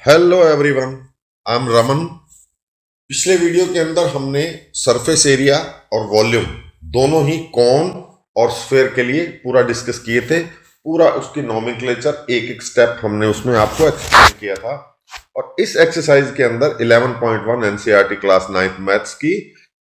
Hello everyone, I am Raman. पिछले video के अंदर हमने सरफेस एरिया और वॉल्यूम दोनों ही कॉन और स्फेयर के लिए पूरा डिस्कस किए थे। पूरा उसकी नोमेनक्लेचर एक एक स्टेप हमने उसमें आपको एक्सप्लेन किया था। और इस एक्सरसाइज के अंदर 11.1 एनसीईआरटी क्लास 9th मैथ्स की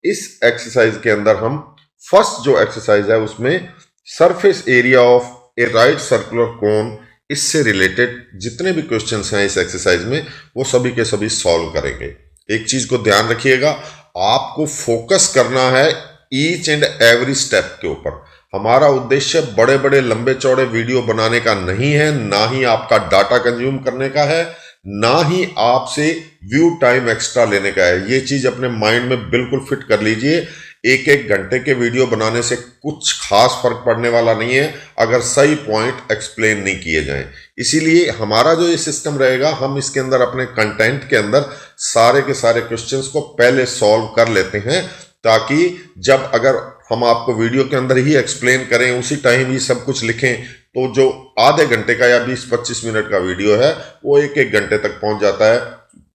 इस एक्सरसाइज के अंदर हम फर्स्ट जो एक्सरसाइज है उसमें surface area of a right circular कोन, इससे रिलेटेड जितने भी क्वेश्चंस हैं इस एक्सरसाइज में वो सभी के सभी सॉल्व करेंगे। एक चीज को ध्यान रखिएगा, आपको फोकस करना है ईच एंड एवरी स्टेप के ऊपर। हमारा उद्देश्य बड़े बड़े लंबे चौड़े वीडियो बनाने का नहीं है, ना ही आपका डाटा कंज्यूम करने का है, ना ही आपसे व्यू टाइम एक्स्ट्रा लेने का है। ये चीज अपने माइंड में बिल्कुल फिट कर लीजिए। एक एक घंटे के वीडियो बनाने से कुछ खास फर्क पड़ने वाला नहीं है अगर सही पॉइंट एक्सप्लेन नहीं किए जाएं। इसीलिए हमारा जो ये सिस्टम रहेगा, हम इसके अंदर अपने कंटेंट के अंदर सारे के सारे क्वेश्चंस को पहले सॉल्व कर लेते हैं, ताकि जब अगर हम आपको वीडियो के अंदर ही एक्सप्लेन करें, उसी टाइम ही सब कुछ लिखें, तो जो आधे घंटे का या 20-25 मिनट का वीडियो है वो एक एक घंटे तक पहुंच जाता है।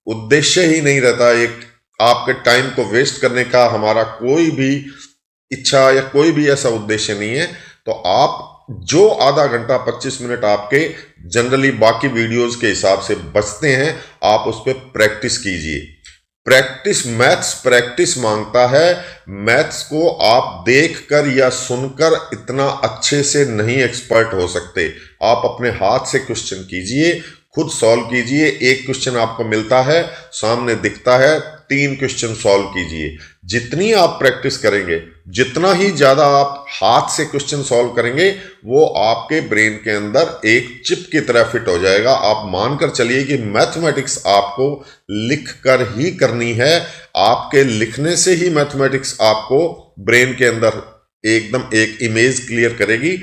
उद्देश्य ही नहीं रहता एक आपके टाइम को वेस्ट करने का। हमारा कोई भी इच्छा या कोई भी ऐसा उद्देश्य नहीं है। तो आप जो आधा घंटा 25 मिनट आपके जनरली बाकी वीडियोस के हिसाब से बचते हैं, आप उस पर प्रैक्टिस कीजिए। प्रैक्टिस, मैथ्स प्रैक्टिस मांगता है। मैथ्स को आप देखकर या सुनकर इतना अच्छे से नहीं एक्सपर्ट हो सकते। आप अपने हाथ से क्वेश्चन कीजिए, खुद सॉल्व कीजिए। एक क्वेश्चन आपको मिलता है, सामने दिखता है, 3 क्वेश्चन सॉल्व कीजिए। जितनी आप प्रैक्टिस करेंगे, जितना ही ज्यादा आप हाथ से क्वेश्चन सॉल्व करेंगे, वो आपके ब्रेन के अंदर एक चिप की तरह फिट हो जाएगा। आप मानकर चलिए कि मैथमेटिक्स आपको लिख कर ही करनी है। आपके लिखने से ही मैथमेटिक्स आपको ब्रेन के अंदर एकदम एक इमेज क्लियर करेगी।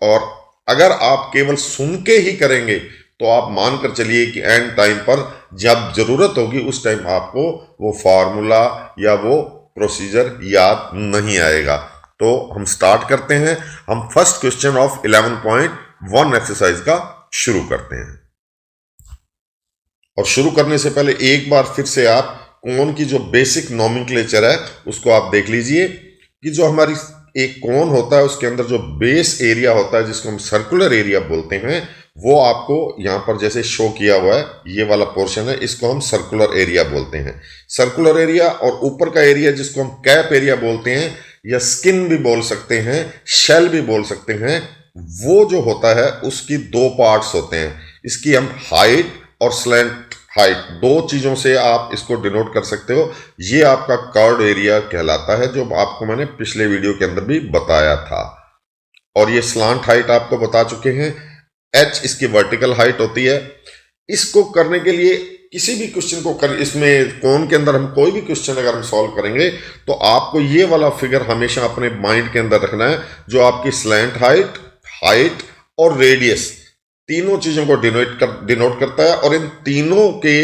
और अगर आप केवल सुन के ही करेंगे तो आप मानकर चलिए कि एंड टाइम पर जब जरूरत होगी उस टाइम आपको वो फार्मूला या वो प्रोसीजर याद नहीं आएगा। तो हम स्टार्ट करते हैं। हम फर्स्ट क्वेश्चन ऑफ 11.1 एक्सरसाइज का शुरू करते हैं। और शुरू करने से पहले एक बार फिर से आप कोन की जो बेसिक नोमेनक्लेचर है उसको आप देख लीजिए कि जो हमारी एक कोन होता है उसके अंदर जो बेस एरिया होता है, जिसको हम सर्कुलर एरिया बोलते हैं, वो आपको यहां पर जैसे शो किया हुआ है, ये वाला पोर्शन है, इसको हम सर्कुलर एरिया बोलते हैं। सर्कुलर एरिया और ऊपर का एरिया जिसको हम कैप एरिया बोलते हैं, या स्किन भी बोल सकते हैं, शेल भी बोल सकते हैं, वो जो होता है उसकी 2 पार्ट्स होते हैं। इसकी हम हाइट और स्लैंट हाइट, 2 चीजों से आप इसको डिनोट कर सकते हो। ये आपका कर्व्ड एरिया कहलाता है, जो आपको मैंने पिछले वीडियो के अंदर भी बताया था। और ये स्लांट हाइट आपको बता चुके हैं। एच इसकी वर्टिकल हाइट होती है। इसको करने के लिए किसी भी क्वेश्चन को इसमें कोन के अंदर हम कोई भी क्वेश्चन अगर हम सॉल्व करेंगे तो आपको ये वाला फिगर हमेशा अपने माइंड के अंदर रखना है, जो आपकी स्लैंट हाइट, हाइट और रेडियस तीनों चीजों को डिनोट करता है। और इन तीनों के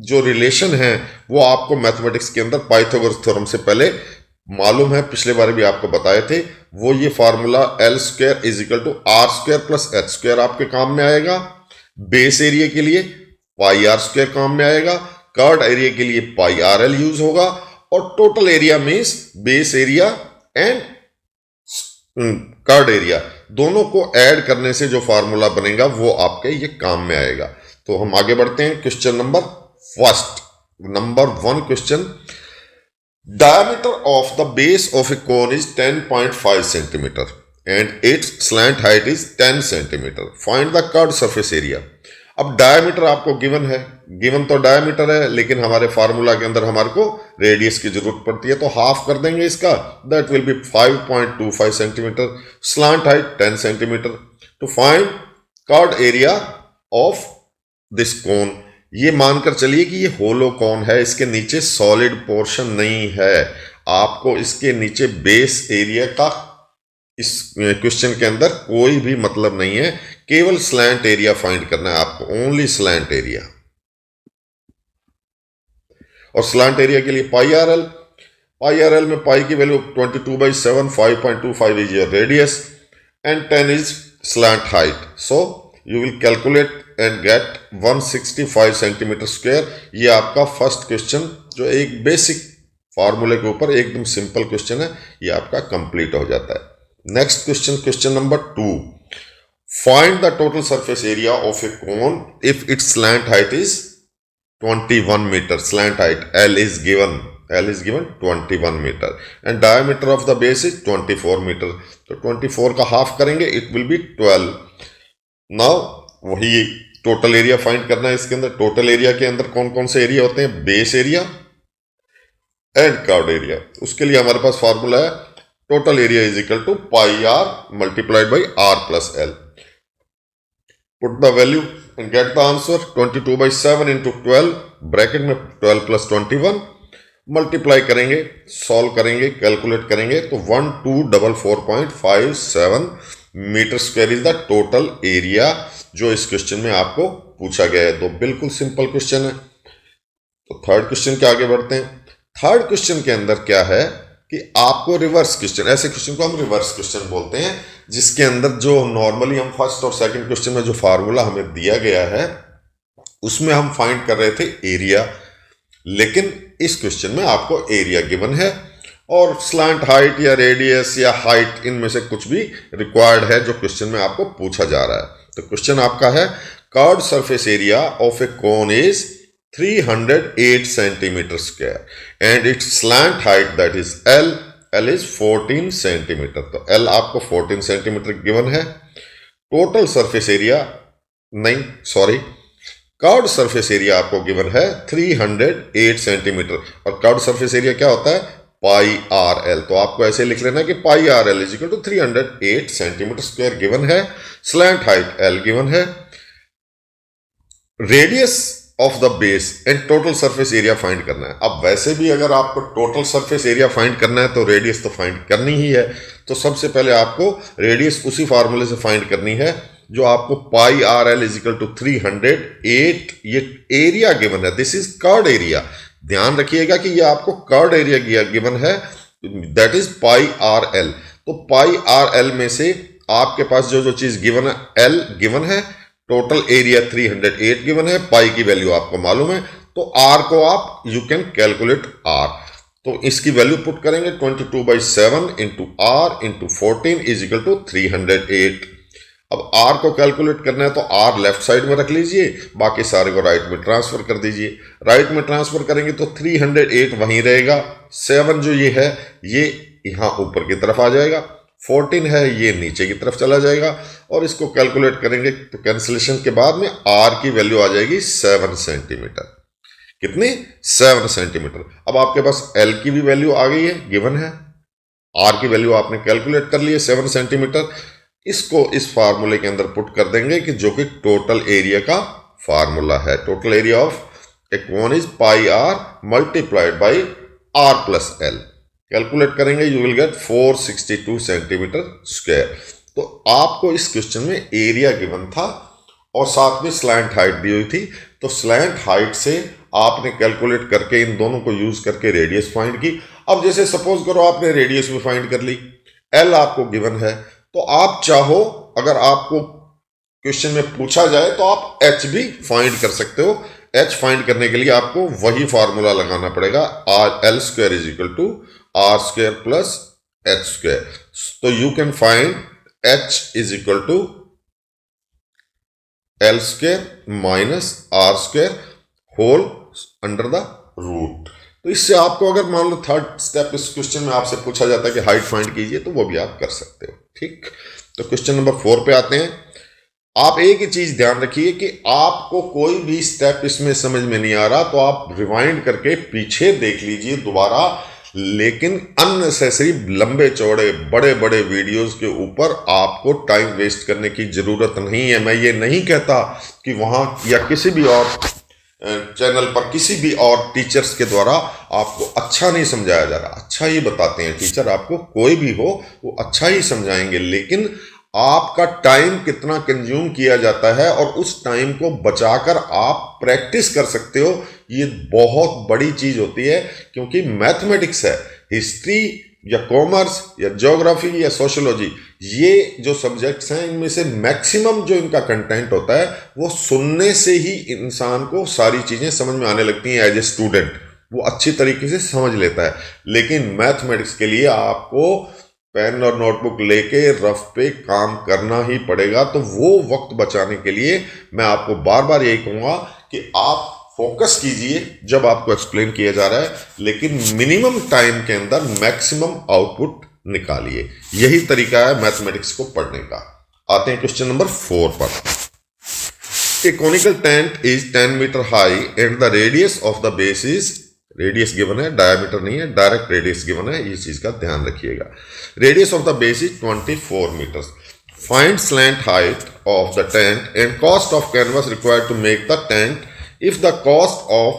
जो रिलेशन है वो आपको मैथमेटिक्स के अंदर पाइथागोरस थ्योरम से पहले मालूम है, पिछले बार भी आपको बताए थे। वो ये फार्मूला L² = R² + H² आपके काम में आएगा। बेस एरिया के लिए πr² काम में आएगा। कर्व्ड एरिया के लिए πrl यूज होगा। और total area means base area and curved area, दोनों को ऐड करने से जो फार्मूला बनेगा वो आपके ये काम में आएगा। तो हम आगे बढ़ते हैं। Question number 1 question, diameter of the base of a cone is 10.5 centimeter and its slant height is 10 centimeter. Find the curved surface area. अब डायमीटर आपको गिवन है, गिवन तो डायमीटर है, लेकिन हमारे फार्मूला के अंदर हमारे को रेडियस की जरूरत पड़ती है, तो हाफ कर देंगे इसका। That will be 5.25 centimetre. Slant height 10 centimetre. To find curved area of this cone, ये मानकर चलिए कि ये होलो कोन है, इसके नीचे सॉलिड पोर्शन नहीं है। आपको इसके नीचे बेस एरिया का इस क्वेश्चन के अंदर कोई भी मतलब नहीं है, केवल स्लैंट एरिया फाइंड करना है आपको, ओनली स्लैंट एरिया। और स्लैंट एरिया के लिए पाई में पाई की value 22/7, 5.25 is your radius and 10 is slant height. So you will calculate and get 165 centimetre square. ये आपका फर्स्ट क्वेश्चन जो एक बेसिक फार्मूले के ऊपर एकदम सिंपल क्वेश्चन है, ये आपका कंप्लीट हो जाता है। Next question, question number 2, find the total surface area of a cone if it's slant height is 21 meter. Slant height L is given 21 meter and diameter of the base is 24 meter. तो 24 का half करेंगे, it will be 12। Now वही total area find करना है। इसके अंदर total area के अंदर कौन कौन से एरिया होते हैं? Base area and curved area. उसके लिए हमारे पास फॉर्मूला है total area is equal to pi are multiplied by r plus l. Put the value and get the answer. 22/7 into 12 bracket में 12 प्लस 21 मल्टीप्लाई करेंगे, सॉल्व करेंगे, कैलकुलेट करेंगे तो 1244.57 meter square is the total area जो इस question में आपको पूछा गया है। तो बिल्कुल सिंपल क्वेश्चन है। तो थर्ड क्वेश्चन के आगे बढ़ते हैं। थर्ड क्वेश्चन के अंदर क्या है कि आपको रिवर्स क्वेश्चन, ऐसे क्वेश्चन को हम रिवर्स क्वेश्चन बोलते हैं, जिसके अंदर जो नॉर्मली हम फर्स्ट और सेकंड क्वेश्चन में जो फार्मूला हमें दिया गया है उसमें हम फाइंड कर रहे थे एरिया, लेकिन इस क्वेश्चन में आपको एरिया गिवन है और स्लैंट हाइट या रेडियस या हाइट इनमें से कुछ भी रिक्वायर्ड है जो क्वेश्चन में आपको पूछा जा रहा है। तो क्वेश्चन आपका है curved surface area of a cone is 308 centimetre square and it's slant height that is L is 14 centimetre. तो L आपको 14 सेंटीमीटर गिवन है। Total surface area curved surface area आपको गिवन है 308 सेंटीमीटर और कर्व्ड सरफेस एरिया क्या होता है? Pi R L. तो आपको ऐसे लिख लेना कि pi R L is equal to 308 centimetre square given है। स्लैंट हाइट L गिवन है। Radius of the base and total surface area find करना है। अब वैसे भी अगर आपको टोटल सरफेस एरिया फाइंड करना है तो रेडियस तो फाइंड करनी ही है। तो सबसे पहले आपको रेडियस उसी फार्मूले से फाइंड करनी है जो आपको pi R L is equal to 308, ये एरिया गिवन है, दिस इज कर्व्ड एरिया। ध्यान रखिएगा कि ये आपको कर्व्ड एरिया गिवन है, that is pi R L. तो पाई आर एल में से आपके पास जो जो चीज गिवन है L गिवन है, टोटल एरिया 308 गिवन है, पाई की वैल्यू आपको मालूम है, तो R को आप यू कैन कैलकुलेट R। तो इसकी वैल्यू पुट करेंगे 22/7 into R into 14 is equal to 308। अब R को कैलकुलेट करना है तो R लेफ्ट साइड में रख लीजिए, बाकी सारे को राइट में ट्रांसफर कर दीजिए। राइट में ट्रांसफर करेंगे तो 308 वहीं रहेगा, 7 जो ये है ये यहां ऊपर की तरफ आ जाएगा, 14 है ये नीचे की तरफ चला जाएगा और इसको कैलकुलेट करेंगे तो कैंसिलेशन के बाद में R की वैल्यू आ जाएगी 7 सेंटीमीटर। कितनी? 7 सेंटीमीटर। अब आपके पास L की भी वैल्यू आ गई है, गिवन है। R की वैल्यू आपने कैलकुलेट कर ली है 7 सेंटीमीटर। इसको इस फार्मूले के अंदर पुट कर देंगे कि जो कि टोटल एरिया का फार्मूला है। Total area of a cone is pi are multiplied by R plus L. Calculate करेंगे, you will get 462 centimetre square. तो आपको इस क्वेश्चन में एरिया गिवन था और साथ में स्लैंट हाइट दी हुई थी। तो स्लैंट हाइट से आपने कैलकुलेट करके इन दोनों को यूज करके रेडियस फाइंड की। अब जैसे सपोज करो आपने रेडियस भी फाइंड कर ली, L आपको गिवन है, तो आप चाहो अगर आपको क्वेश्चन में पूछा जाए तो आप H भी फाइंड कर सकते हो। H फाइंड करने के लिए आपको वही फार्मूला लगाना पड़ेगा, L square is equal to R square plus H square. तो you can find H is equal to L square minus R square whole under the root. तो इससे आपको अगर मान लो थर्ड स्टेप इस क्वेश्चन में आपसे पूछा जाता है कि हाइट फाइंड कीजिए तो वो भी आप कर सकते हो। ठीक, तो क्वेश्चन नंबर 4 पे आते हैं। आप एक ही चीज ध्यान रखिए कि आपको कोई भी स्टेप इसमें समझ में नहीं आ रहा तो आप रिवाइंड करके पीछे देख लीजिए दोबारा, लेकिन अननेसेसरी लंबे चौड़े बड़े बड़े वीडियोस के ऊपर आपको टाइम वेस्ट करने की जरूरत नहीं है। मैं ये नहीं कहता कि वहां या किसी भी और चैनल पर किसी भी और टीचर्स के द्वारा आपको अच्छा नहीं समझाया जा रहा, अच्छा ही बताते हैं टीचर, आपको कोई भी हो वो अच्छा ही समझाएंगे, लेकिन आपका टाइम कितना कंज्यूम किया जाता है और उस टाइम को बचाकर आप प्रैक्टिस कर सकते हो, ये बहुत बड़ी चीज होती है। क्योंकि मैथमेटिक्स है, हिस्ट्री या कॉमर्स या ज्योग्राफी या सोशोलॉजी, ये जो सब्जेक्ट्स हैं इनमें से मैक्सिमम जो इनका कंटेंट होता है वो सुनने से ही इंसान को सारी चीज़ें समझ में आने लगती हैं। एज ए स्टूडेंट वो अच्छी तरीके से समझ लेता है। लेकिन मैथमेटिक्स के लिए आपको पेन और नोटबुक लेके रफ पे काम करना ही पड़ेगा। तो वो वक्त बचाने के लिए मैं आपको बार बार यही कहूँगा कि आप फोकस कीजिए जब आपको एक्सप्लेन किया जा रहा है, लेकिन मिनिमम टाइम के अंदर मैक्सिमम आउटपुट निकालिए। यही तरीका है मैथमेटिक्स को पढ़ने का। आते हैं क्वेश्चन नंबर 4 पर। A conical tent is 10 metre high and the radius of the base is, radius given है, डायमीटर नहीं है, डायरेक्ट रेडियस गिवन है, इस चीज का ध्यान रखिएगा। Radius of the base is 24 meter. Find slant height of the tent and cost of canvas required to make the tent if the cost of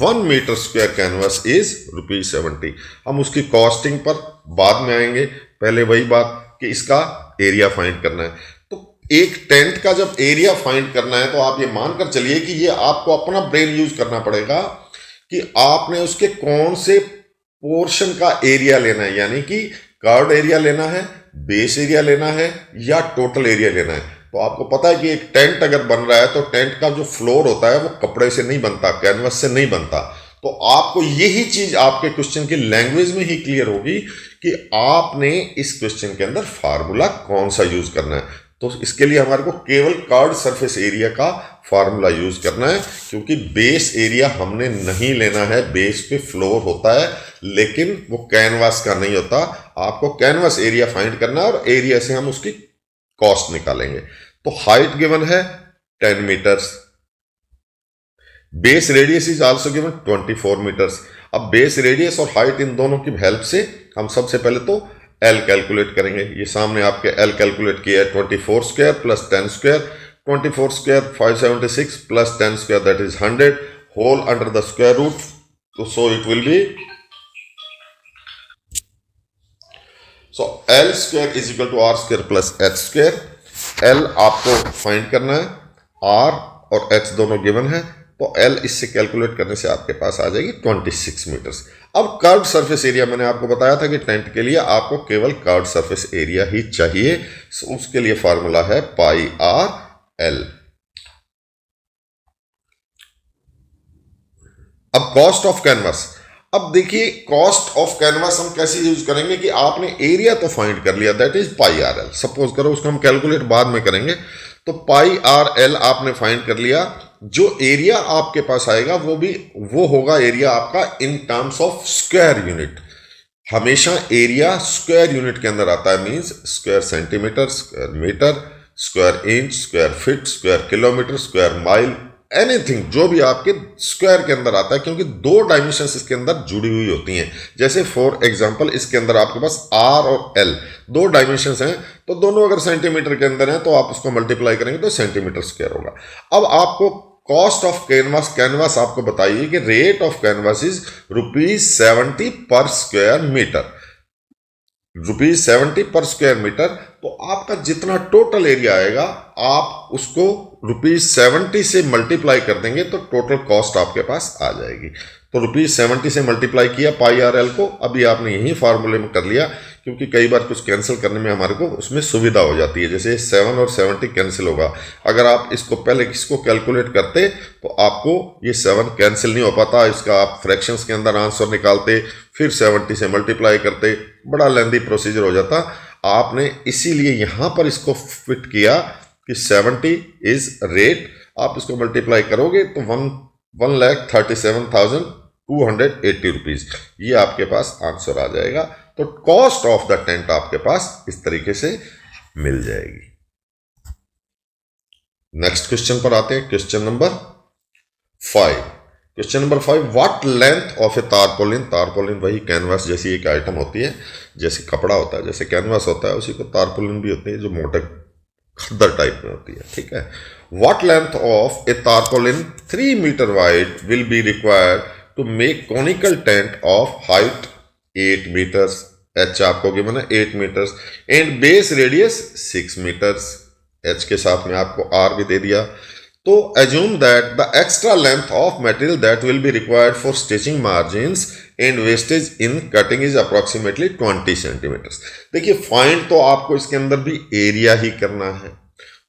1 meter square canvas is ₹70। हम उसकी costing पर बाद में आएंगे, पहले वही बात कि इसका एरिया फाइंड करना है। तो एक टेंट का जब एरिया फाइंड करना है तो आप ये मानकर चलिए कि ये आपको अपना ब्रेन यूज करना पड़ेगा कि आपने उसके कौन से पोर्शन का एरिया लेना है, यानी कि कर्व्ड एरिया लेना है, बेस एरिया लेना है या टोटल एरिया लेना है। तो आपको पता है कि एक टेंट अगर बन रहा है तो टेंट का जो फ्लोर होता है वो कपड़े से नहीं बनता, कैनवस से नहीं बनता। तो आपको यही चीज आपके क्वेश्चन की लैंग्वेज में ही क्लियर होगी कि आपने इस क्वेश्चन के अंदर फार्मूला कौन सा यूज करना है। तो इसके लिए हमारे को केवल कर्व्ड सरफेस एरिया का फार्मूला यूज करना है, क्योंकि बेस एरिया हमने नहीं लेना है। बेस पे फ्लोर होता है लेकिन वो कैनवास का नहीं होता। आपको कैनवास एरिया फाइंड करना है और एरिया से हम उसकी कॉस्ट निकालेंगे। तो हाइट गिवन है 10 meters, base radius is also given 24 meters. अब बेस रेडियस और हाइट इन दोनों की हेल्प से हम सबसे पहले तो एल कैलकुलेट करेंगे। ये सामने आपके एल कैलकुलेट किया है, 24 square plus 10 square. 24 square 576 plus 10 square that is 100 whole under the square root. तो so it will be, so L square is equal to R square plus H square. L आपको find करना है, are और H दोनों given है, तो L इससे calculate करने से आपके पास आ जाएगी 26 मीटर्स। अब कर्व्ड सरफेस एरिया मैंने आपको बताया था कि टेंट के लिए आपको केवल कर्व्ड सरफेस एरिया ही चाहिए। उसके लिए फार्मूला है पाई आर एल। अब कॉस्ट ऑफ कैनवास, अब देखिए कॉस्ट ऑफ कैनवास हम कैसे यूज करेंगे कि आपने एरिया तो फाइंड कर लिया, that is pi R L. Suppose करो उसको हम कैलकुलेट बाद में करेंगे, तो पाई आर एल आपने फाइंड कर लिया। जो एरिया आपके पास आएगा वो होगा एरिया आपका in terms of square unit. हमेशा एरिया स्क्वायर यूनिट के अंदर आता है, means square centimeter, square meter, square inch, square feet, square kilometer, square mile, anything जो भी आपके स्क्वायर के अंदर आता है, क्योंकि 2 डायमेंशंस इसके अंदर जुड़ी हुई होती हैं। जैसे फॉर एग्जांपल इसके अंदर आपके पास आर और एल 2 डायमेंशंस हैं, तो दोनों अगर सेंटीमीटर के अंदर हैं तो आप उसको मल्टीप्लाई करेंगे तो सेंटीमीटर स्क्वायर होगा। अब आपको कॉस्ट ऑफ कैनवास आपको बताइए कि रेट ऑफ कैनवास इज ₹70 पर स्क्वायर मीटर। ₹70 पर स्क्वायर मीटर। तो आपका जितना टोटल एरिया आएगा आप उसको ₹70 से मल्टीप्लाई कर देंगे तो टोटल कॉस्ट आपके पास आ जाएगी। तो ₹70 से मल्टीप्लाई किया पाई आर एल को। अभी आपने यही फार्मूले में कर लिया, क्योंकि कई बार कुछ कैंसिल करने में हमारे को उसमें सुविधा हो जाती है। जैसे 7 और 70 कैंसिल होगा, अगर आप इसको पहले किसको कैलकुलेट करते तो आपको ये 7 कैंसिल नहीं हो पाता। इसका आप फ्रैक्शंस के अंदर आंसर निकालते, फिर 70 से मल्टीप्लाई करते, बड़ा लेंदी प्रोसीजर हो जाता। आपने इसीलिए यहाँ पर इसको फिट किया कि 70 इज रेट। आप इसको मल्टीप्लाई करोगे तो 1,37,280 रुपीज, ये आपके पास आंसर आ जाएगा। तो कॉस्ट ऑफ द टेंट आपके पास इस तरीके से मिल जाएगी। नेक्स्ट क्वेश्चन पर आते हैं, question number 5। Question number 5, what length of a tarpaulin. Tarpaulin वही कैनवास जैसी एक आइटम होती है, जैसे कपड़ा होता है, जैसे कैनवास होता है, उसी को तारपोलिन भी होती है, जो मोटे खद्दर टाइप में होती है, ठीक है। What length of a tarpaulin 3 meter wide will be required to make conical tent of height 8 meters. H आपको गिवन है 8 meters and base radius 6 meters. H के साथ में आपको आर भी दे दिया। तो assume that the extra length of material that will be required for stitching margins and wastage in cutting is approximately 20 centimeters. देखिए फाइंड तो आपको इसके अंदर भी एरिया ही करना है।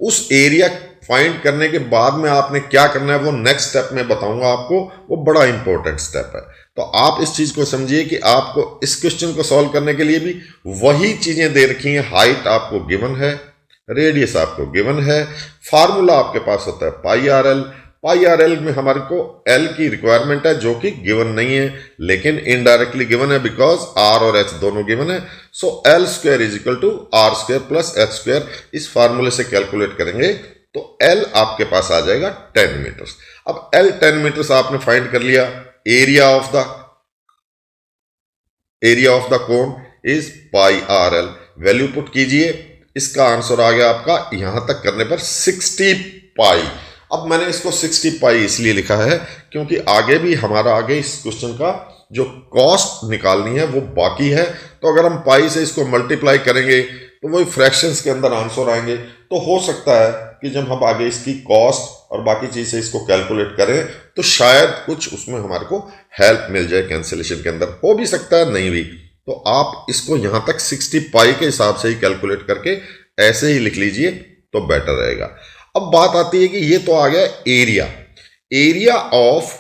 उस एरिया फाइंड करने के बाद में आपने क्या करना है वो नेक्स्ट स्टेप में बताऊंगा आपको, वो बड़ा इंपॉर्टेंट स्टेप है। तो आप इस चीज को समझिए कि आपको इस क्वेश्चन को सॉल्व करने के लिए भी वही चीजें दे रखी हैं। हाइट आपको गिवन है, रेडियस आपको गिवन है, फार्मूला आपके पास होता है पाई आर एल। पाई आर एल में हमारे को एल की रिक्वायरमेंट है जो कि गिवन नहीं है, लेकिन इनडायरेक्टली गिवन है बिकॉज आर और एच दोनों गिवन है। So L square is equal to R square plus H square. इस फार्मूले से कैलकुलेट करेंगे तो एल आपके पास आ जाएगा 10 मीटर्स। अब एल 10 मीटर्स आपने फाइंड कर लिया। Area of the cone is pi R L. Value put कीजिए, इसका आंसर आ गया आपका यहां तक करने पर 60 पाई। अब मैंने इसको 60 पाई इसलिए लिखा है क्योंकि आगे भी हमारा इस क्वेश्चन का जो कॉस्ट निकालनी है वो बाकी है। तो अगर हम पाई से इसको मल्टीप्लाई करेंगे तो वही फ्रैक्शंस के अंदर आंसर आएंगे। तो हो सकता है कि जब हम आगे इसकी कॉस्ट और बाकी चीज से इसको कैलकुलेट करें तो शायद कुछ उसमें हमारे को हेल्प मिल जाए कैंसिलेशन के अंदर। हो भी सकता है, नहीं भी। तो आप इसको यहां तक 60 पाई के हिसाब से ही कैलकुलेट करके ऐसे ही लिख लीजिए तो बेटर रहेगा। अब बात आती है कि ये तो आ गया एरिया ऑफ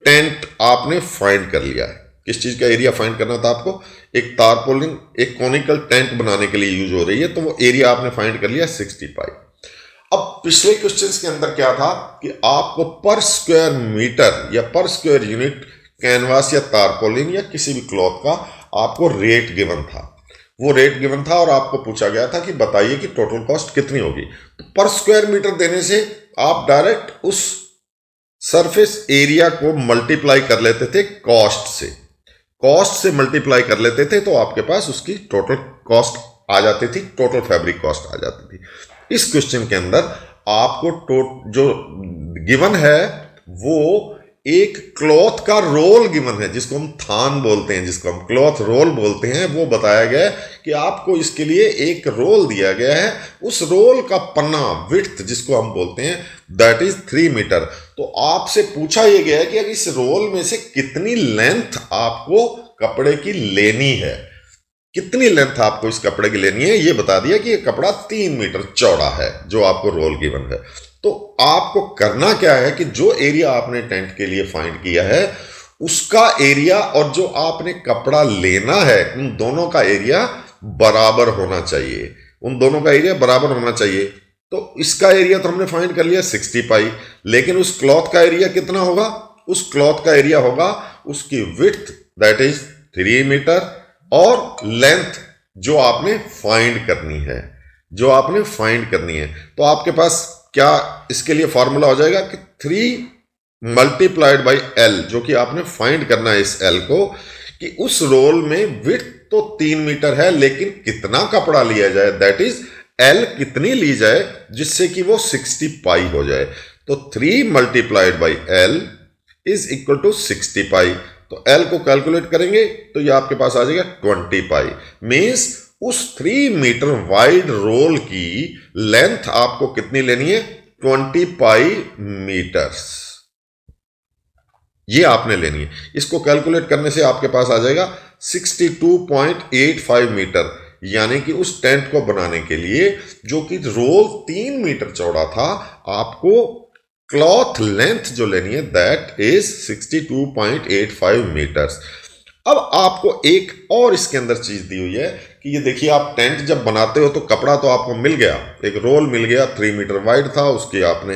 टेंट आपने फाइंड कर लिया है। किस चीज का एरिया फाइंड करना था आपको? एक तारपोलिन, एक कॉनिकल टेंट बनाने के लिए यूज हो रही है, तो वो एरिया आपने फाइंड कर लिया 60 पाई। अब पिछले क्वेश्चंस के अंदर क्या था कि आपको पर स्क्वायर मीटर या पर स्क्वायर यूनिट कैनवास या तारपोलिन या किसी भी क्लॉथ का आपको रेट गिवन था। वो रेट गिवन था और आपको पूछा गया था कि बताइए कि टोटल कॉस्ट कितनी होगी। तो पर स्क्वायर मीटर देने से आप डायरेक्ट उस सरफेस एरिया को मल्टीप्लाई कर लेते थे कॉस्ट से मल्टीप्लाई कर लेते थे, तो आपके पास उसकी टोटल कॉस्ट आ जाती थी, टोटल फैब्रिक कॉस्ट आ जाती थी। इस क्वेश्चन के अंदर आपको जो गिवन है वो एक क्लॉथ का रोल गिवन है, जिसको हम थान बोलते हैं, जिसको हम क्लॉथ रोल बोलते हैं। वो बताया गया है कि आपको इसके लिए एक रोल दिया गया है। उस रोल का पन्ना विड्थ जिसको हम बोलते हैं दैट इज 3 मीटर। तो आपसे पूछा यह गया है कि इस रोल में से कितनी लेंथ आपको कपड़े की लेनी है, कितनी लेंथ आपको इस कपड़े की लेनी है। ये बता दिया कि ये कपड़ा 3 मीटर चौड़ा है जो आपको रोल गिवन है। तो आपको करना क्या है कि जो एरिया आपने टेंट के लिए फाइंड किया है उसका एरिया और जो आपने कपड़ा लेना है उन दोनों का एरिया बराबर होना चाहिए, उन दोनों का एरिया बराबर होना चाहिए। तो इसका एरिया तो हमने फाइंड कर लिया 60 पाई, लेकिन उस क्लॉथ का एरिया कितना होगा? उस क्लॉथ का एरिया होगा उसकी विड्थ दैट इज 3 मीटर और लेंथ जो आपने फाइंड करनी है, तो आपके पास क्या इसके लिए फॉर्मूला हो जाएगा कि 3 मल्टीप्लाइड बाई एल, जो कि आपने फाइंड करना है इस एल को, कि उस रोल में विड्थ तो 3 मीटर है लेकिन कितना कपड़ा लिया जाए, दैट इज एल कितनी ली जाए जिससे कि वो 60 पाई हो जाए। तो 3 multiplied by L is equal to 60 pi. तो एल को कैलकुलेट करेंगे तो ये आपके पास आ जाएगा 20 पाई। मीन्स उस 3 मीटर वाइड रोल की लेंथ आपको कितनी लेनी है? 20 पाई मीटर्स, ये आपने लेनी है। इसको कैलकुलेट करने से आपके पास आ जाएगा 62.85 मीटर। यानी कि उस टेंट को बनाने के लिए जो कि रोल 3 मीटर चौड़ा था, आपको क्लॉथ लेंथ जो लेनी है दैट इज 62.85 मीटर्स। अब आपको एक और इसके अंदर चीज दी हुई है कि ये देखिए, आप टेंट जब बनाते हो तो कपड़ा तो आपको मिल गया, एक रोल मिल गया 3 मीटर वाइड था, उसकी आपने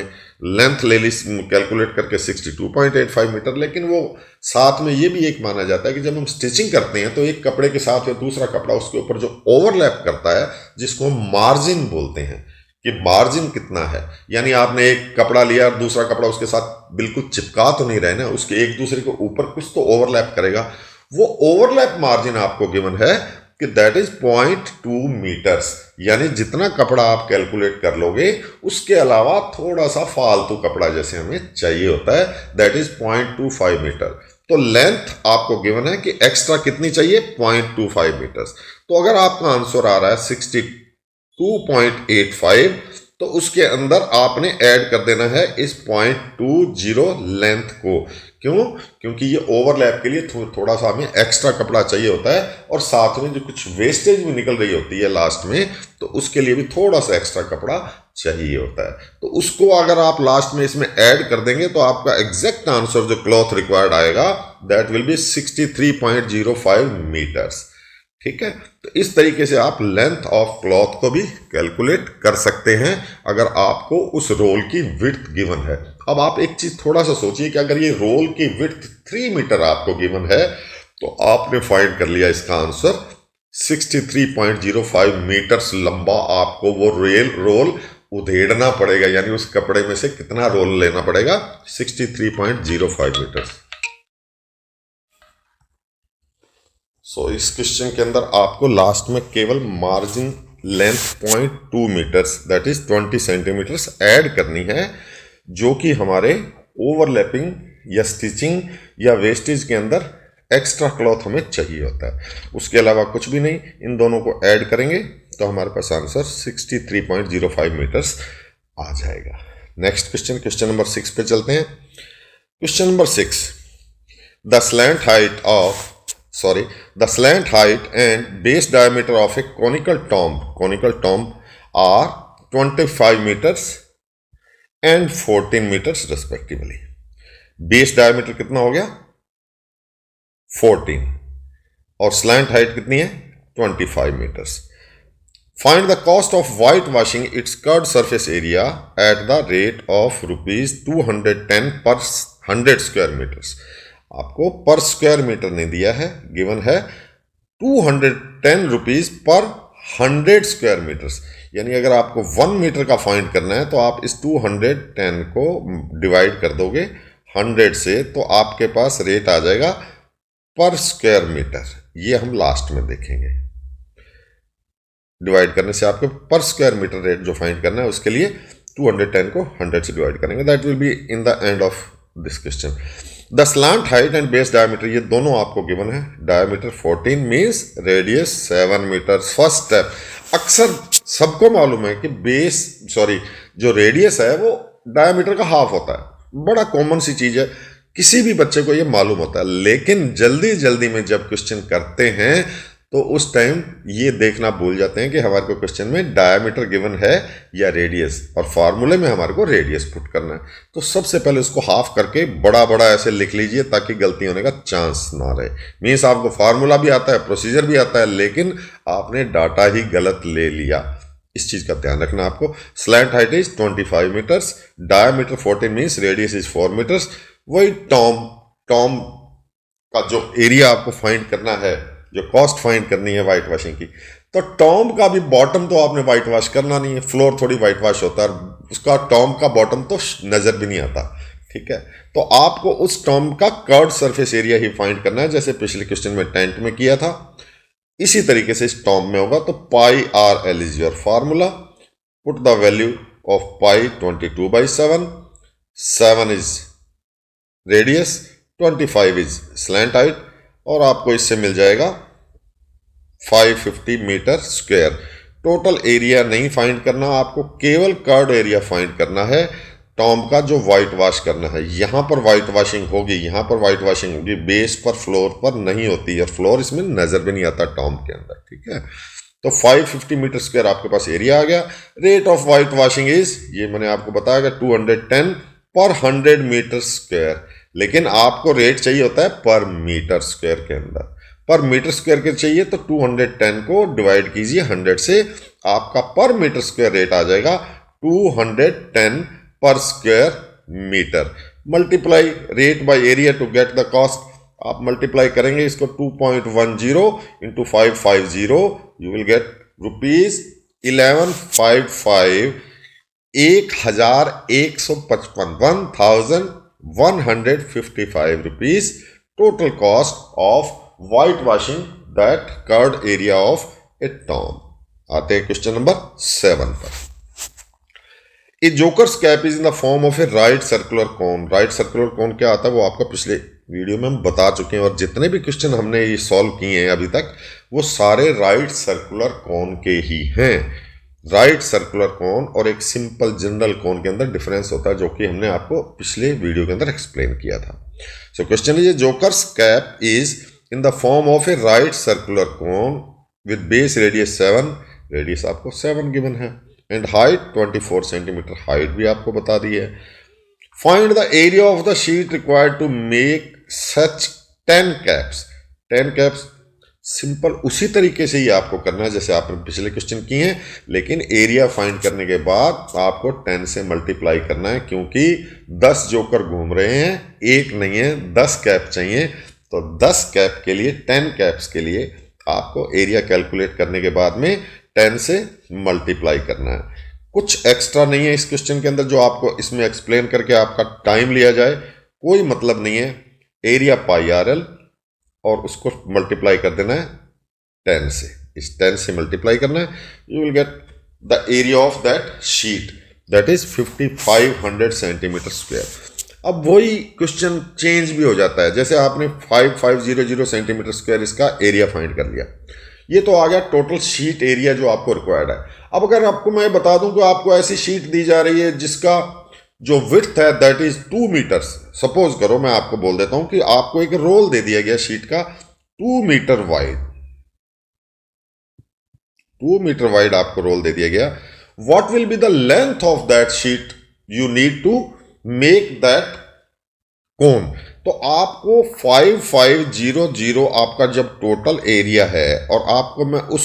लेंथ ले ली कैलकुलेट करके 62.85 मीटर। लेकिन वो साथ में ये भी एक माना जाता है कि जब हम स्टिचिंग करते हैं तो एक कपड़े के साथ या दूसरा कपड़ा उसके ऊपर जो ओवरलैप करता है, जिसको हम मार्जिन बोलते हैं, कि मार्जिन कितना है। यानी आपने एक कपड़ा लिया और दूसरा कपड़ा उसके साथ बिल्कुल चिपका तो नहीं रहे ना, उसके एक दूसरे के ऊपर कुछ तो ओवरलैप करेगा। वो ओवरलैप मार्जिन आपको गिवन है कि दैट इज 0.2 मीटर्स। यानी जितना कपड़ा आप कैलकुलेट कर लोगे उसके अलावा थोड़ा सा फालतू कपड़ा जैसे हमें चाहिए होता है, दैट इज 0.25 मीटर। तो लेंथ आपको गिवन है कि एक्स्ट्रा कितनी चाहिए? 0.25 मीटर्स। तो अगर आपका आंसर आ रहा है 62.85, तो उसके अंदर आपने ऐड कर देना है इस 0.20 लेंथ को। क्यों? क्योंकि ये ओवरलैप के लिए थोड़ा सा हमें एक्स्ट्रा कपड़ा चाहिए होता है, और साथ में जो कुछ वेस्टेज भी निकल रही होती है लास्ट में, तो उसके लिए भी थोड़ा सा एक्स्ट्रा कपड़ा चाहिए होता है। तो उसको अगर आप लास्ट में इसमें ऐड कर देंगे तो आपका एग्जैक्ट आंसर जो क्लॉथ रिक्वायर्ड आएगा दैट विल बी 63.05 मीटर्स। ठीक है, तो इस तरीके से आप लेंथ ऑफ क्लॉथ को भी कैलकुलेट कर सकते हैं अगर आपको उस रोल की विड्थ गिवन है। अब आप एक चीज थोड़ा सा सोचिए कि अगर ये रोल की विड्थ 3 मीटर आपको गिवन है तो आपने फाइंड कर लिया इसका आंसर 63.05 मीटर्स लंबा आपको वो रोल उधेड़ना पड़ेगा, यानी उस कपड़े में से कितना रोल लेना पड़ेगा, 63.05 मीटर्स। सो इस क्वेश्चन के अंदर आपको लास्ट में केवल margin length 0.2 meters that is 20 centimeters add करनी है, जो कि हमारे ओवरलैपिंग या स्टिचिंग या वेस्टेज के अंदर एक्स्ट्रा क्लॉथ हमें चाहिए होता है। उसके अलावा कुछ भी नहीं, इन दोनों को ऐड करेंगे तो हमारे पास आंसर 63.05 मीटर्स आ जाएगा। नेक्स्ट क्वेश्चन, क्वेश्चन नंबर 6 पे चलते हैं। Question number 6, the slant height and base diameter of a conical tomb are 25 meters and 14 meters respectively. Base diameter कितना हो गया 14 और slant height कितनी है 25 meters. Find the cost of whitewashing its curved surface area at the rate of rupees 210 per 100 square meters. आपको पर square metre नहीं दिया है, गिवन है 210 रुपीज पर 100 स्क्वायर मीटर्स। यानी अगर आपको 1 मीटर का फाइंड करना है तो आप इस 210 को डिवाइड कर दोगे 100 से, तो आपके पास रेट आ जाएगा पर स्क्वायर मीटर। ये हम लास्ट में देखेंगे। डिवाइड करने से आपको पर स्क्वायर मीटर रेट जो फाइंड करना है उसके लिए 210 को 100 से डिवाइड करेंगे। That will be in the end of this question. The slant height and base diameter ये दोनों आपको गिवन है। Diameter 14 means radius 7 meter. First step, अक्सर सबको मालूम है कि जो रेडियस है वो डायमीटर का हाफ होता है। बड़ा कॉमन सी चीज है, किसी भी बच्चे को ये मालूम होता है, लेकिन जल्दी में जब क्वेश्चन करते हैं तो उस टाइम ये देखना भूल जाते हैं कि हमारे को क्वेश्चन में डायमीटर गिवन है या रेडियस, और फार्मूले में हमारे को रेडियस पुट करना है। तो सबसे पहले उसको हाफ करके बड़ा ऐसे लिख लीजिए ताकि गलती होने का चांस ना रहे। मीन्स आपको फार्मूला भी आता है, प्रोसीजर भी आता है, लेकिन आपने डाटा ही गलत ले लिया। इस चीज का ध्यान रखना आपको। Slant height is 25 meters, diameter 14 means radius is 4 meters. वही टॉम का जो एरिया आपको फाइंड करना है, जो कॉस्ट फाइंड करनी है वाइट वॉशिंग की, तो टॉम का भी बॉटम तो आपने वाइट वॉश करना नहीं है। फ्लोर थोड़ी वाइट वॉश होता है, उसका टॉम का बॉटम तो नजर भी नहीं आता। ठीक है, तो आपको उस टॉम का कर्व्ड सरफेस एरिया ही फाइंड करना है, जैसे पिछले क्वेश्चन में टेंट में किया था। इसी तरीके से इस टॉम में होगा। तो pi R L is your formula. Put the value of pi 22/7, 7 is radius, 25 is slant height, और आपको इससे मिल जाएगा 550 मीटर स्क्वायर। टोटल एरिया नहीं फाइंड करना, आपको केवल कर्व्ड एरिया फाइंड करना है टॉम का जो व्हाइट वॉश करना है। यहां पर व्हाइट वॉशिंग होगी, यहां पर व्हाइट वॉशिंग होगी, बेस पर फ्लोर पर नहीं होती है। फ्लोर इसमें नजर भी नहीं आता टॉम के अंदर। ठीक है, तो 550 मीटर स्क्वायर आपके पास एरिया आ गया। Rate of white washing is, ये मैंने आपको बताया 210 पर 100 मीटर स्क्वायर, लेकिन आपको रेट चाहिए होता है पर मीटर स्क्वायर के अंदर। पर मीटर स्क्वायर के चाहिए तो 210 को डिवाइड कीजिए 100 से, आपका पर मीटर स्क्वायर रेट आ जाएगा 210 पर square meter. Multiply rate by area to get the cost. आप मल्टीप्लाई करेंगे इसको 2.10 into 550, you will get rupees 1155, 1155 155 rupees total cost of whitewashing that curved area of a tomb। आते हैं क्वेश्चन नंबर 7 पर। A joker's cap is in the form of a right circular cone. Right circular cone क्या आता है वो आपका पिछले video में हम बता चुके हैं, और जितने भी क्वेश्चन हमने ये सॉल्व किए हैं अभी तक वो सारे राइट सर्कुलर कोन के ही हैं। राइट सर्कुलर कोन और एक सिंपल जनरल कोन के अंदर डिफरेंस होता है, जो कि हमने आपको पिछले वीडियो के अंदर एक्सप्लेन किया था। So question is jokers cap is in the form of a right circular cone with base radius 7, radius आपको 7 गिवन है, एंड हाइट 24 सेंटीमीटर, हाइट भी आपको बता दी है। Find the area of the sheet required to make such 10 caps. 10 caps simple उसी तरीके से ही आपको करना है जैसे आपने पिछले क्वेश्चन किए हैं, लेकिन एरिया फाइंड करने के बाद आपको 10 से मल्टीप्लाई करना है, क्योंकि 10 जोकर घूम रहे हैं, एक नहीं है, 10 कैप चाहिए। तो 10 कैप के लिए, 10 कैप्स के लिए आपको एरिया कैलकुलेट करने के बाद में 10 से मल्टीप्लाई करना है। कुछ एक्स्ट्रा नहीं है इस क्वेश्चन के अंदर जो आपको इसमें एक्सप्लेन करके आपका टाइम लिया जाए, कोई मतलब नहीं है। एरिया पाई आर एल और उसको मल्टीप्लाई कर देना है 10 से, इस 10 से मल्टीप्लाई करना है, you will get the area of that sheet, that is 5500 centimetre square. अब वही क्वेश्चन चेंज भी हो जाता है, जैसे आपने 5500 सेंटीमीटर स्क्वायर इसका एरिया फाइंड कर लिया, ये तो आ गया टोटल शीट एरिया जो आपको रिक्वायर्ड है। अब अगर आपको मैं बता दूं कि आपको ऐसी शीट दी जा रही है जिसका जो विड्थ है दैट इज 2 मीटर्स, सपोज करो मैं आपको बोल देता हूं कि आपको एक रोल दे दिया गया शीट का 2 मीटर वाइड, 2 मीटर वाइड आपको रोल दे दिया गया। What will be the length of that sheet you need to make that cone. तो आपको 5500 आपका जब टोटल एरिया है और आपको मैं उस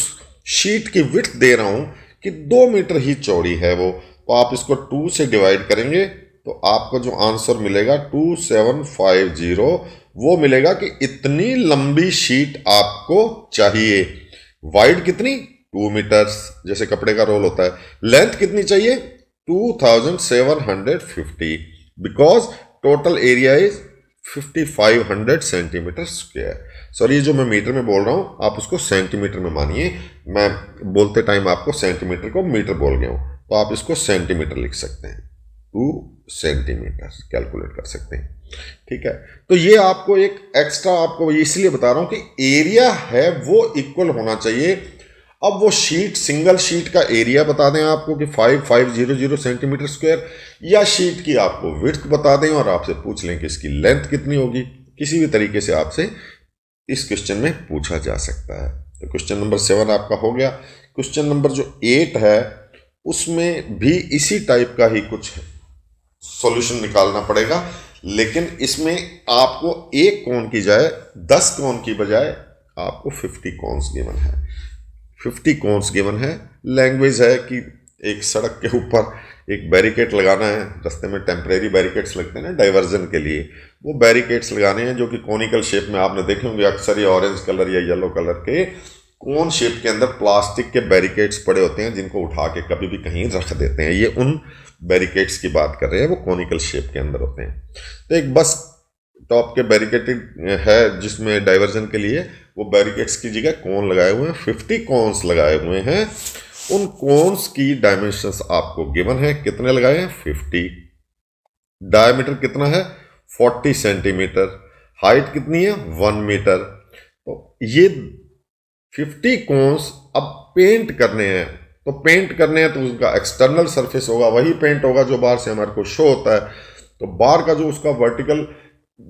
शीट की विड्थ दे रहा हूं कि 2 मीटर ही चौड़ी है वो, तो आप इसको 2 से डिवाइड करेंगे तो आपको जो आंसर मिलेगा 2750, वो मिलेगा कि इतनी लंबी शीट आपको चाहिए। वाइड कितनी? 2 मीटर्स, जैसे कपड़े का रोल होता है। लेंथ कितनी चाहिए? 2750, because total area is 5500 centimetre square. Sorry, ये जो मैं मीटर में बोल रहा हूं आप उसको सेंटीमीटर में मानिए, मैं बोलते टाइम आपको सेंटीमीटर को मीटर बोल गया हूं, तो आप इसको सेंटीमीटर लिख सकते हैं, 2 सेंटीमीटर कैलकुलेट कर सकते हैं। ठीक है, तो ये आपको एक एक्स्ट्रा आपको इसलिए बता रहा हूं कि एरिया है वो इक्वल होना चाहिए। अब वो शीट, सिंगल शीट का एरिया बता दें आपको कि 5500 सेंटीमीटर स्क्वायर, या शीट की आपको विड्थ बता दें और आपसे पूछ लें कि इसकी लेंथ कितनी होगी, किसी भी तरीके से आपसे इस क्वेश्चन में पूछा जा सकता है। तो क्वेश्चन नंबर 7 आपका हो गया। क्वेश्चन नंबर जो 8 है उसमें भी इसी टाइप का ही कुछ सॉल्यूशन निकालना पड़ेगा, लेकिन इसमें आपको एक कोन की जाए 10 कोन की बजाय आपको 50 कोन्स गिवन है। 50 कोन्स गिवन है। लैंग्वेज है कि एक सड़क के ऊपर एक बैरिकेड लगाना है, रास्ते में टेम्परेरी बैरिकेड्स लगते हैं ना डाइवर्जन के लिए, वो बैरिकेड्स लगाने हैं जो कि कॉनिकल शेप में आपने देखे होंगे अक्सर, ये ऑरेंज कलर या येलो कलर के कोन शेप के अंदर प्लास्टिक के बैरिकेड्स पड़े होते हैं जिनको उठा के कभी भी कहीं रख देते हैं। ये उन बैरिकेड्स की बात कर रहे हैं, वो कॉनिकल शेप के अंदर होते हैं। तो एक बस टॉप के बैरिकेड है जिसमें डाइवर्जन के लिए वो बैरिकेड्स की जगह कोन लगाए हुए हैं, 50 कोन्स लगाए हुए हैं। उन कोन्स की डायमेंशंस आपको गिवन है, कितने लगाए हैं? 50। डायमीटर कितना है? 40 सेंटीमीटर। हाइट कितनी है? 1 मीटर। तो ये 50 कोन्स अब पेंट करने हैं, तो पेंट करने हैं तो उसका एक्सटर्नल सरफेस होगा, वही पेंट होगा जो बाहर से हमारे को शो होता है। तो बाहर का जो उसका वर्टिकल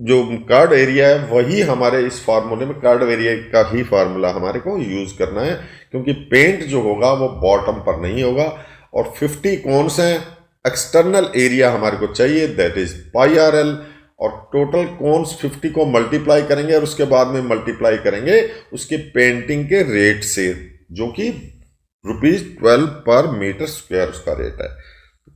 जो कर्ड एरिया है वही हमारे इस फार्मूले में कर्ड एरिया का ही फार्मूला हमारे को यूज करना है, क्योंकि पेंट जो होगा वो बॉटम पर नहीं होगा। और 50 कोन्स हैं, एक्सटर्नल एरिया हमारे को चाहिए that is pi R L, और टोटल कोन्स 50 को मल्टीप्लाई करेंगे और उसके बाद में मल्टीप्लाई करेंगे उसके पेंटिंग के रेट से, जो कि ₹12 पर मीटर स्क्वायर उसका रेट है।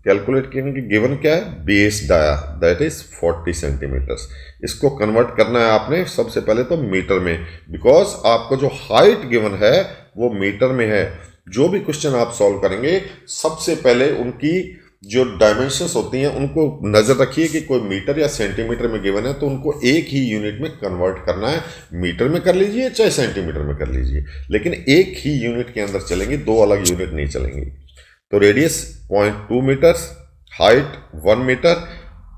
कैलकुलेट करने की गिवन क्या है? Base dia that is 40 centimeters. इसको कन्वर्ट करना है आपने सबसे पहले तो मीटर में, बिकॉज आपको जो हाइट गिवन है वो मीटर में है। जो भी क्वेश्चन आप सॉल्व करेंगे सबसे पहले उनकी जो डायमेंशंस होती हैं उनको नजर रखिए कि कोई मीटर या सेंटीमीटर में गिवन है तो उनको एक ही यूनिट में कन्वर्ट करना है। मीटर में कर लीजिए चाहे सेंटीमीटर में कर लीजिए, लेकिन एक ही यूनिट के अंदर चलेंगी, दो अलग यूनिट नहीं चलेंगी। तो radius 0.2 meters, height 1 meter,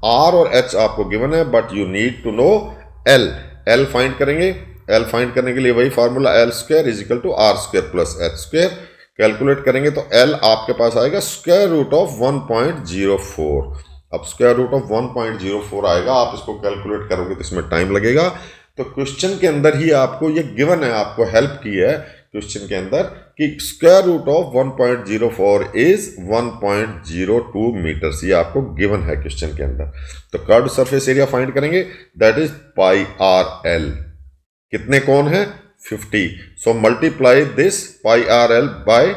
R और एच आपको गिवन है, but you need to know L. L find करेंगे, एल फाइंड करने के लिए वही formula L square is equal to R square plus H square. Calculate करेंगे तो L आपके पास आएगा स्क्वायर रूट ऑफ 1.04। अब स्क्वायर रूट ऑफ 1.04 आएगा, आप इसको कैलकुलेट करोगे तो इसमें टाइम लगेगा। तो क्वेश्चन के अंदर ही आपको ये गिवन है, आपको हेल्प की है क्वेश्चन के अंदर कि square root of 1.04 is 1.02 meters, ये आपको गिवन है क्वेश्चन के अंदर। तो कर्व्ड सरफेस एरिया फाइंड करेंगे, that is pi R L. कितने कोण है? 50। So multiply this pi R L by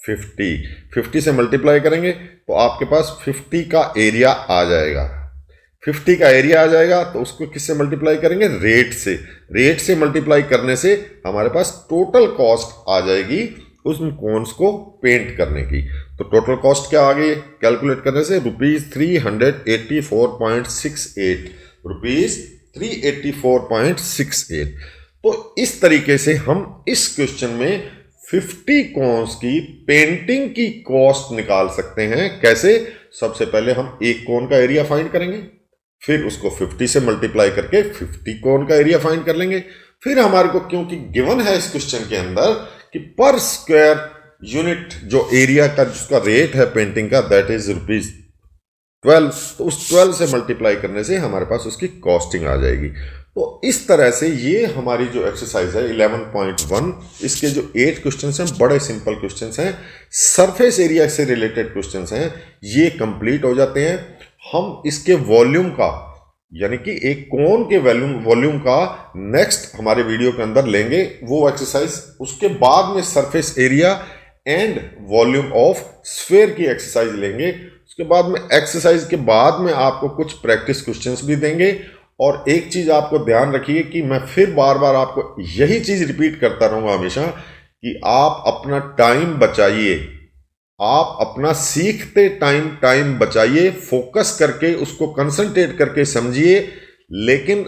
50 से मल्टीप्लाई करेंगे तो आपके पास 50 का एरिया आ जाएगा। 50 का एरिया आ जाएगा तो उसको किससे मल्टीप्लाई करेंगे? रेट से। रेट से मल्टीप्लाई करने से हमारे पास टोटल कॉस्ट आ जाएगी उस कोन्स को पेंट करने की। तो टोटल कॉस्ट क्या आ गई कैलकुलेट करने से? रुपीज 384.68। तो इस तरीके से हम इस क्वेश्चन में 50 कोन्स की पेंटिंग की कॉस्ट निकाल सकते हैं। कैसे? सबसे पहले हम एक कोन का एरिया फाइंड करेंगे, फिर उसको 50 से मल्टीप्लाई करके 50 कोन का एरिया फाइंड कर लेंगे। फिर हमारे को क्योंकि गिवन है इस क्वेश्चन के अंदर कि पर स्क्वायर यूनिट जो एरिया का जिसका रेट है पेंटिंग का दैट इज ₹12, तो उस 12 से मल्टीप्लाई करने से हमारे पास उसकी कॉस्टिंग आ जाएगी। तो इस तरह से ये हमारी जो एक्सरसाइज है 11.1, इसके जो 8 क्वेश्चंस हैं बड़े सिंपल क्वेश्चंस हैं, सरफेस एरिया से रिलेटेड क्वेश्चंस हैं, ये कंप्लीट हो जाते हैं। हम इसके वॉल्यूम का यानी कि एक कोन के वॉल्यूम का नेक्स्ट हमारे वीडियो के अंदर लेंगे वो एक्सरसाइज। उसके बाद में surface area and volume of sphere की एक्सरसाइज लेंगे। उसके बाद में एक्सरसाइज के बाद में आपको कुछ प्रैक्टिस क्वेश्चंस भी देंगे। और एक चीज आपको ध्यान रखिए कि मैं फिर बार बार आपको यही चीज रिपीट करता रहूंगा हमेशा कि आप अपना टाइम बचाइए, आप अपना सीखते टाइम बचाइए, फोकस करके उसको कंसंट्रेट करके समझिए। लेकिन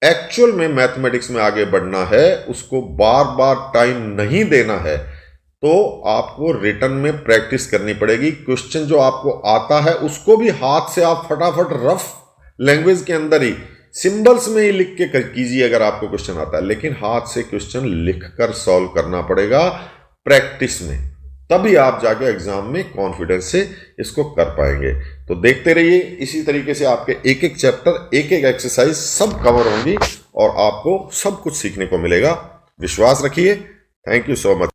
एक्चुअल में मैथमेटिक्स में आगे बढ़ना है, उसको बार बार टाइम नहीं देना है, तो आपको रिटर्न में प्रैक्टिस करनी पड़ेगी। क्वेश्चन जो आपको आता है उसको भी हाथ से आप फटाफट रफ लैंग्वेज के अंदर ही सिंबल्स में ही लिख के कीजिए अगर आपको क्वेश्चन आता है, लेकिन हाथ से क्वेश्चन लिखकर सॉल्व करना पड़ेगा प्रैक्टिस में, तभी आप जाके एग्जाम में कॉन्फिडेंस से इसको कर पाएंगे। तो देखते रहिए, इसी तरीके से आपके एक एक चैप्टर एक एक एक्सरसाइज सब कवर होंगी और आपको सब कुछ सीखने को मिलेगा। विश्वास रखिए। Thank you so much.